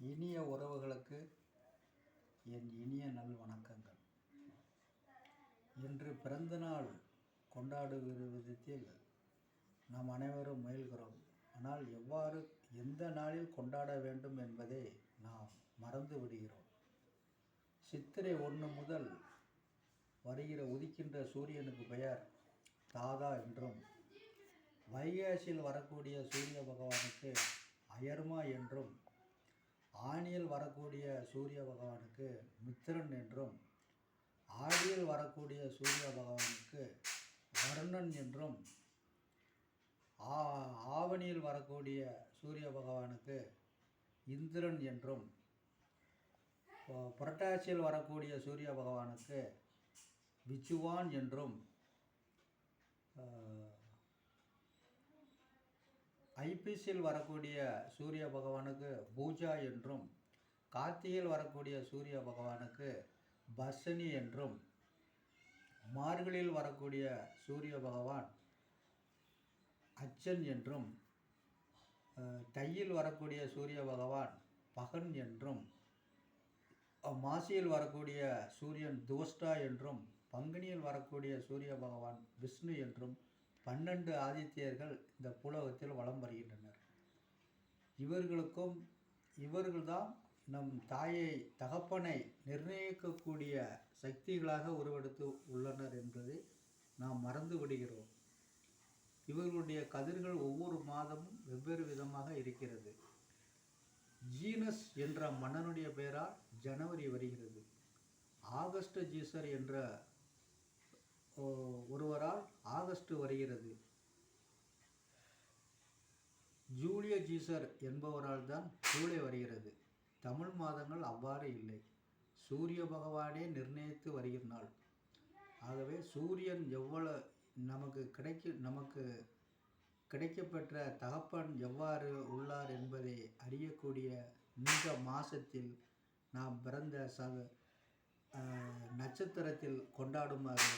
இனிய உறவுகளுக்கு என் இனிய நல் வணக்கங்கள். இன்று பிறந்தநாள் கொண்டாடுகிற விதத்தில் நாம் அனைவரும் முயல்கிறோம். ஆனால் எவ்வாறு எந்த நாளில் கொண்டாட வேண்டும் என்பதை நாம் மறந்து விடுகிறோம். சித்திரை 1 முதல் வருகிற உதிக்கின்ற சூரியனுக்கு பெயர் தாதா என்றும், வைகாசியில் வரக்கூடிய சூரிய பகவானுக்கு அயர்மா என்றும், ஆணியில் வரக்கூடிய சூரிய பகவானுக்கு மித்திரன் என்றும், ஆடியில் வரக்கூடிய சூரிய பகவானுக்கு வருணன் என்றும், ஆவணியில் வரக்கூடிய சூரிய பகவானுக்கு இந்திரன் என்றும், புரட்டாசியில் வரக்கூடிய சூரிய பகவானுக்கு விச்சுவான் என்றும், ஐப்பசியில் வரக்கூடிய சூரிய பகவானுக்கு பூஜா என்றும், கார்த்திகையில் வரக்கூடிய சூரிய பகவானுக்கு பர்சனி என்றும், மார்கழியில் வரக்கூடிய சூரிய பகவான் அச்சன் என்றும், தையில் வரக்கூடிய சூரிய பகவான் பகன் என்றும், மாசியில் வரக்கூடிய சூரியன் துவஷ்டா என்றும், பங்குனியில் வரக்கூடிய சூரிய பகவான் விஷ்ணு என்றும் 12 ஆதித்யர்கள் இந்த பூலோகத்தில் வலம் வருகின்றனர். இவர்கள்தான் நம் தாயை தகப்பனை நிர்ணயிக்கக்கூடிய சக்திகளாக உருவெடுத்து உள்ளனர் என்பதை நாம் மறந்து விடுகிறோம். இவர்களுடைய கதிர்கள் ஒவ்வொரு மாதமும் வெவ்வேறு விதமாக இருக்கிறது. ஜீனஸ் என்ற மன்னனுடைய பெயரால் ஜனவரி வருகிறது. ஆகஸ்ட் ஜீசர் என்ற ஒருவரால் ஆகஸ்ட் வருகிறது. ஜூலிய ஜீசர் என்பவரால் தான் ஜூலை வருகிறது. தமிழ் மாதங்கள் அவ்வாறு இல்லை. சூரிய பகவானே நிர்ணயித்து வருகிற நாள். ஆகவே சூரியன் எவ்வளவு நமக்கு கிடைக்கப்பெற்ற தகப்பன் எவ்வாறு உள்ளார் என்பதை அறியக்கூடிய இந்த மாதத்தில் நாம் பிறந்த நட்சத்திரத்தில் கொண்டாடுமாறு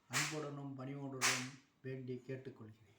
அன்புடனும் பணிவுடனும் வேண்டி கேட்டுக்கொள்கிறேன்.